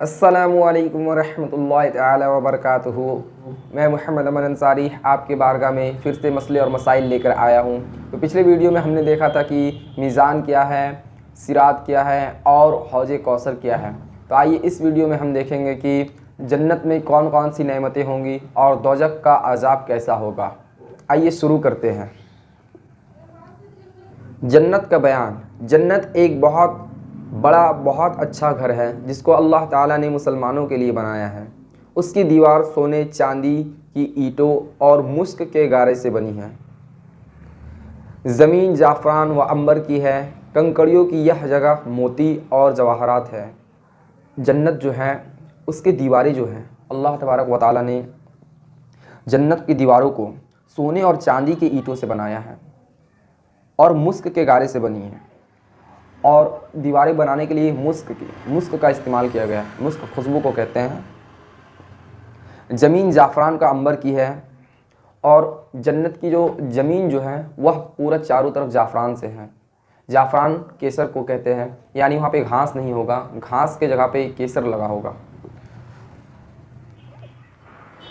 अस्सलामुअलैकुम वरहमतुल्लाहि तआला वबरकातुहू। मैं मोहम्मद अमन अंसारी आपके बारगाह में फिर से मसले और मसाइल लेकर आया हूँ। तो पिछले वीडियो में हमने देखा था कि मीज़ान क्या है, सिरात क्या है और हौज़ कौसर क्या है। तो आइए इस वीडियो में हम देखेंगे कि जन्नत में कौन कौन सी नेमतें होंगी और दोज़ख का अज़ाब कैसा होगा। आइए शुरू करते हैं। जन्नत का बयान। जन्नत एक बहुत बड़ा, बहुत अच्छा घर है जिसको अल्लाह ताला ने मुसलमानों के लिए बनाया है। उसकी दीवार सोने, चांदी की ईंटों और मुश्क के गारे से बनी है। ज़मीन जाफ़रान व अंबर की है। कंकड़ियों की यह जगह मोती और जवाहरात है। जन्नत जो है उसकी दीवारें जो हैं, अल्लाह तबारक व ताला ने जन्नत की दीवारों को सोने और चांदी की ईंटों से बनाया है और मुश्क के गारे से बनी है। और दीवारें बनाने के लिए मुश्क का इस्तेमाल किया गया है। मुश्क खुशबू को कहते हैं। ज़मीन जाफ़रान का अंबर की है और जन्नत की जो ज़मीन जो है वह पूरा चारों तरफ जाफ़रान से है। जाफ़रान केसर को कहते हैं, यानी वहाँ पे घास नहीं होगा, घास के जगह पे केसर लगा होगा।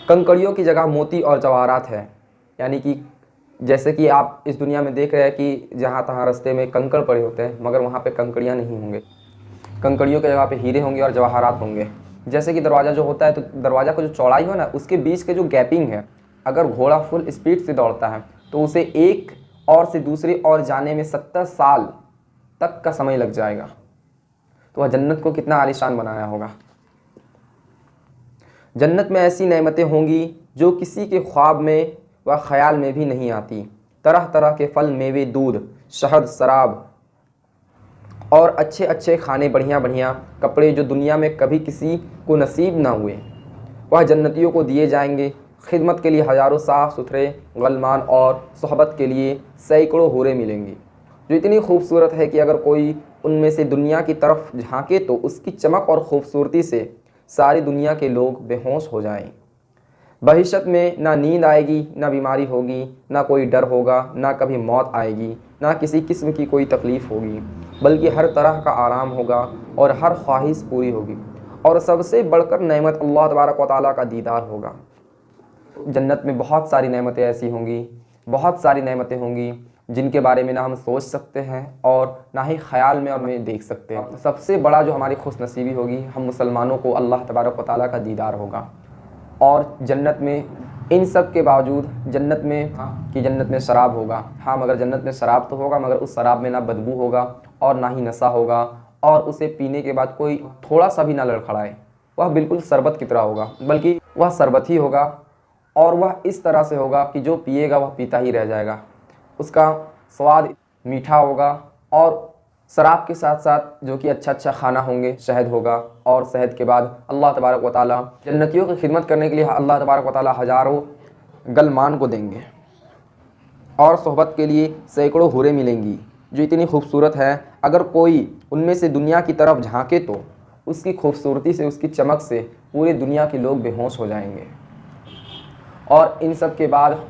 कंकड़ियों की जगह मोती और जवाहरात है, यानी कि जैसे कि आप इस दुनिया में देख रहे हैं कि जहाँ तहाँ रास्ते में कंकड़ पड़े होते हैं, मगर वहाँ पे कंकड़ियाँ नहीं होंगे। कंकड़ियों के जगह पे हीरे होंगे और जवाहरात होंगे। जैसे कि दरवाज़ा जो होता है, तो दरवाज़ा का जो चौड़ाई हो ना, उसके बीच के जो गैपिंग है, अगर घोड़ा फुल स्पीड से दौड़ता है तो उसे एक और से दूसरी ओर जाने में 70 साल तक का समय लग जाएगा। तो वह जन्नत को कितना आलीशान बनाया होगा। जन्नत में ऐसी नेमतें होंगी जो किसी के ख्वाब में व ख़याल में भी नहीं आती। तरह तरह के फल, मेवे, दूध, शहद, शराब और अच्छे अच्छे खाने, बढ़िया बढ़िया कपड़े जो दुनिया में कभी किसी को नसीब ना हुए, वह जन्नतियों को दिए जाएंगे। खिदमत के लिए हज़ारों साफ़ सुथरे गलमान और सोहबत के लिए सैकड़ों हूरें मिलेंगी जो इतनी खूबसूरत है कि अगर कोई उनमें से दुनिया की तरफ झांके तो उसकी चमक और ख़ूबसूरती से सारी दुनिया के लोग बेहोश हो जाएं। बहिश्त में ना नींद आएगी, ना बीमारी होगी, ना कोई डर होगा, ना कभी मौत आएगी, ना किसी किस्म की कोई तकलीफ़ होगी, बल्कि हर तरह का आराम होगा और हर ख्वाहिश पूरी होगी। और सबसे बढ़कर नेमत अल्लाह तबारक व तआला का दीदार होगा। जन्नत में बहुत सारी नेमतें ऐसी होंगी, बहुत सारी नेमतें होंगी जिनके बारे में ना हम सोच सकते हैं और ना ही ख़याल में और में देख सकते हैं। सबसे बड़ा जो हमारी खुशनसीबी होगी, हम मुसलमानों को अल्लाह तबारक व तआला का दीदार होगा। और जन्नत में इन सब के बावजूद जन्नत में शराब होगा। हाँ, मगर जन्नत में शराब तो होगा, मगर उस शराब में ना बदबू होगा और ना ही नशा होगा, और उसे पीने के बाद कोई थोड़ा सा भी ना लड़खड़ाए। वह बिल्कुल शरबत की तरह होगा, बल्कि वह शरबत ही होगा। और वह इस तरह से होगा कि जो पिएगा वह पीता ही रह जाएगा। उसका स्वाद मीठा होगा और शराब के साथ साथ जो कि अच्छा अच्छा खाना होंगे, शहद होगा। और शहद के बाद अल्लाह तबारक व तआला जन्नतियों की खिदमत करने के लिए अल्लाह तबारक व तआला हज़ारों गलमान को देंगे और सोहबत के लिए सैकड़ों हूरें मिलेंगी जो इतनी खूबसूरत है, अगर कोई उनमें से दुनिया की तरफ झांके तो उसकी खूबसूरती से, उसकी चमक से पूरी दुनिया के लोग बेहोश हो जाएंगे। और इन सब के बाद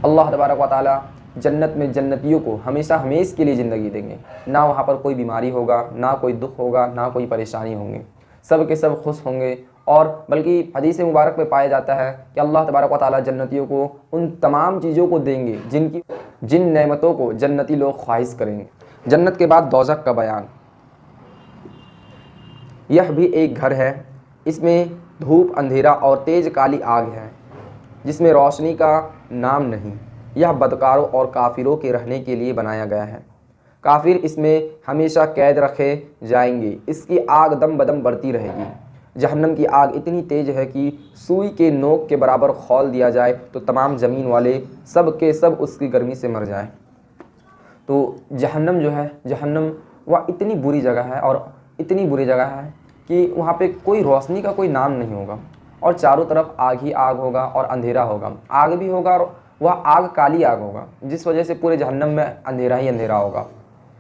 अल्लाह तबारक व तआला जन्नत में जन्नतियों को हमेशा हमेश के लिए ज़िंदगी देंगे। ना वहाँ पर कोई बीमारी होगा, ना कोई दुख होगा, ना कोई परेशानी होंगे। सब के सब खुश होंगे। और बल्कि हदीस मुबारक में पाया जाता है कि अल्लाह तबारक व तआला जन्नतियों को उन तमाम चीज़ों को देंगे जिन नेमतों को जन्नती लोग ख्वाहिश करेंगे। जन्नत के बाद दोज़ख का बयान। यह भी एक घर है। इसमें धूप, अंधेरा और तेज़ काली आग है जिसमें रोशनी का नाम नहीं। यह बदकारों और काफिरों के रहने के लिए बनाया गया है। काफिर इसमें हमेशा कैद रखे जाएंगे। इसकी आग दम बदम बढ़ती रहेगी। जहन्नम की आग इतनी तेज़ है कि सुई के नोक के बराबर खोल दिया जाए तो तमाम ज़मीन वाले सब के सब उसकी गर्मी से मर जाएं। तो जहन्नम जो है, जहन्नम वह इतनी बुरी जगह है और इतनी बुरी जगह है कि वहाँ पे कोई रोशनी का कोई नाम नहीं होगा और चारों तरफ आग ही आग होगा और अंधेरा होगा। आग भी होगा और वह आग काली आग होगा, जिस वजह से पूरे जहन्नम में अंधेरा ही अंधेरा होगा।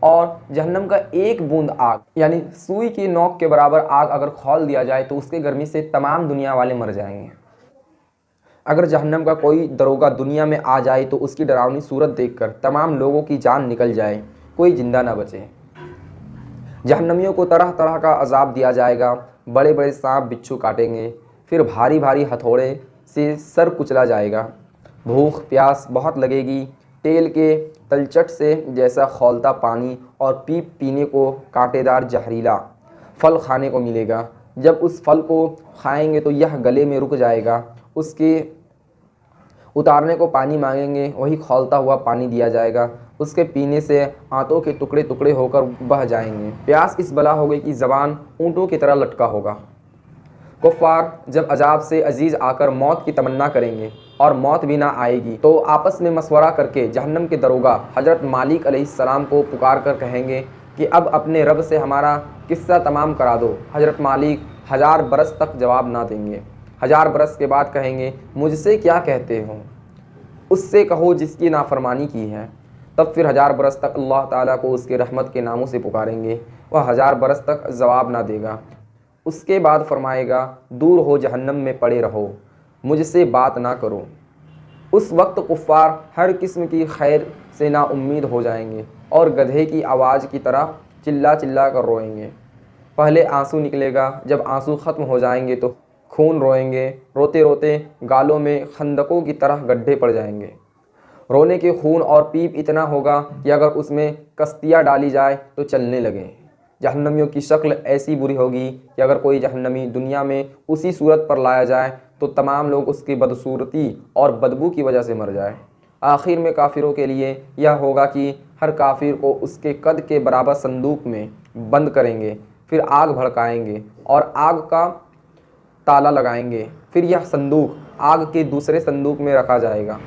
और जहन्नम का एक बूंद आग, यानी सुई की नोक के बराबर आग अगर खोल दिया जाए तो उसके गर्मी से तमाम दुनिया वाले मर जाएंगे। अगर जहन्नम का कोई दरोगा दुनिया में आ जाए तो उसकी डरावनी सूरत देखकर तमाम लोगों की जान निकल जाए, कोई जिंदा ना बचे। जहन्नमियों को तरह तरह का अजाब दिया जाएगा। बड़े बड़े सांप बिच्छू काटेंगे, फिर भारी भारी हथौड़े से सर कुचला जाएगा। भूख प्यास बहुत लगेगी, तेल के तलचट से जैसा खौलता पानी और पीप पीने को कांटेदार जहरीला फल खाने को मिलेगा। जब उस फल को खाएंगे तो यह गले में रुक जाएगा, उसके उतारने को पानी मांगेंगे, वही खौलता हुआ पानी दिया जाएगा, उसके पीने से आंतों के टुकड़े टुकड़े होकर बह जाएंगे। प्यास इस बला हो गई कि ज़बान ऊँटों की तरह लटका होगा। कुफ़ार जब अजाब से अजीज़ आकर मौत की तमन्ना करेंगे और मौत भी ना आएगी तो आपस में मशवरा करके जहन्नम के दरोगा हज़रत मालिक अलैहिस्सलाम को पुकार कर कहेंगे कि अब अपने रब से हमारा किस्सा तमाम करा दो। हज़रत मालिक 1000 बरस तक जवाब ना देंगे। 1000 बरस के बाद कहेंगे, मुझसे क्या कहते हो? उससे कहो जिसकी नाफरमानी की है। तब फिर 1000 बरस तक अल्लाह ताला को उसके रहमत के नामों से पुकारेंगे। वह 1000 बरस तक जवाब ना देगा। उसके बाद फरमाएगा, दूर हो जहन्नम में पड़े रहो, मुझसे बात ना करो। उस वक्त कुफ़ार हर किस्म की खैर से नाउम्मीद हो जाएंगे और गधे की आवाज़ की तरह चिल्ला चिल्ला कर रोएंगे। पहले आंसू निकलेगा, जब आंसू ख़त्म हो जाएंगे तो खून रोएंगे। रोते रोते गालों में खंदकों की तरह गड्ढे पड़ जाएंगे। रोने के खून और पीप इतना होगा कि अगर उसमें कश्तियाँ डाली जाए तो चलने लगें। जहन्नमियों की शक्ल ऐसी बुरी होगी कि अगर कोई जहन्नमी दुनिया में उसी सूरत पर लाया जाए तो तमाम लोग उसकी बदसूरती और बदबू की वजह से मर जाए। आखिर में काफिरों के लिए यह होगा कि हर काफिर को उसके कद के बराबर संदूक में बंद करेंगे, फिर आग भड़काएंगे और आग का ताला लगाएंगे। फिर यह संदूक आग के दूसरे संदूक में रखा जाएगा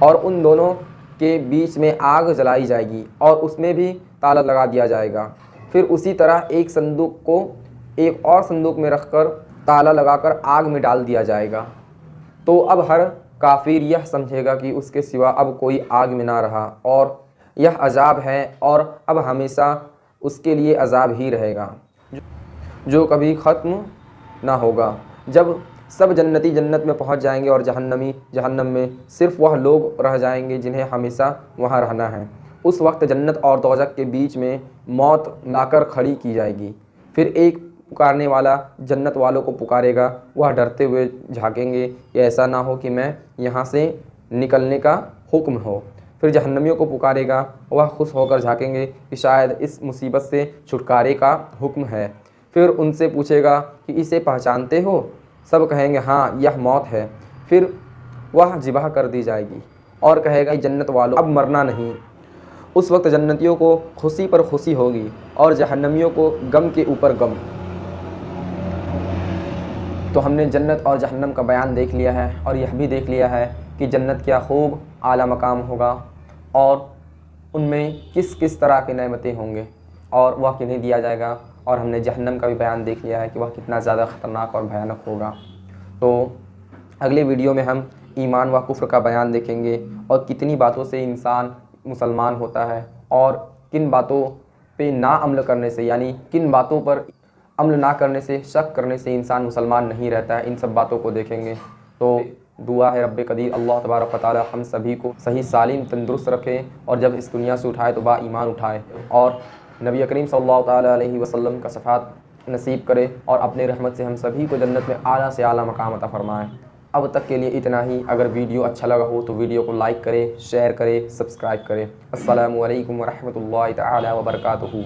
और उन दोनों के बीच में आग जलाई जाएगी और उसमें भी ताला लगा दिया जाएगा। फिर उसी तरह एक संदूक को एक और संदूक में रखकर ताला लगाकर आग में डाल दिया जाएगा। तो अब हर काफिर यह समझेगा कि उसके सिवा अब कोई आग में ना रहा और यह अजाब है और अब हमेशा उसके लिए अजाब ही रहेगा जो कभी ख़त्म ना होगा। जब सब जन्नती जन्नत में पहुंच जाएंगे और जहन्नमी जहन्नम में, सिर्फ वह लोग रह जाएंगे जिन्हें हमेशा वहां रहना है। उस वक्त जन्नत और दोज़ख के बीच में मौत लाकर खड़ी की जाएगी। फिर एक पुकारने वाला जन्नत वालों को पुकारेगा, वह डरते हुए झाँकेंगे कि ऐसा ना हो कि मैं यहाँ से निकलने का हुक्म हो। फिर जहन्नमियों को पुकारेगा, वह खुश होकर झाँकेंगे कि शायद इस मुसीबत से छुटकारे का हुक्म है। फिर उनसे पूछेगा कि इसे पहचानते हो? सब कहेंगे हाँ, यह मौत है। फिर वह ज़िबह कर दी जाएगी और कहेगा जन्नत वालों अब मरना नहीं। उस वक्त जन्नतियों को खुशी पर खुशी होगी और जहन्नमियों को गम के ऊपर गम। तो हमने जन्नत और जहन्नम का बयान देख लिया है और यह भी देख लिया है कि जन्नत क्या खूब आला मकाम होगा और उनमें किस किस तरह की नेमतें होंगे और वह किन्हें दिया जाएगा। और हमने जहन्नम का भी बयान देख लिया है कि वह कितना ज़्यादा ख़तरनाक और भयानक होगा। तो अगले वीडियो में हम ईमान व कुफ्र का बयान देखेंगे और कितनी बातों से इंसान मुसलमान होता है और किन बातों पे ना अमल करने से, यानी किन बातों पर अमल ना करने से, शक करने से इंसान मुसलमान नहीं रहता है। इन सब बातों को देखेंगे। तो दुआ है रब्बे कदीर अल्लाह तबारक व तआला हम सभी को सही सालिम तंदुरुस्त रखे और जब इस दुनिया से उठाए तो बा ईमान उठाए और नबी करीम सल्लल्लाहु ताला अलैहि वसल्लम का शफ़ाअत नसीब करे और अपने रहमत से हम सभी को जन्नत में आला से आला मकाम अता फरमाए। अब तक के लिए इतना ही। अगर वीडियो अच्छा लगा हो तो वीडियो को लाइक करें, शेयर करें, सब्सक्राइब करें। अस्सलामु अलैकुम व रहमतुल्लाहि तआला व बरकातुहू।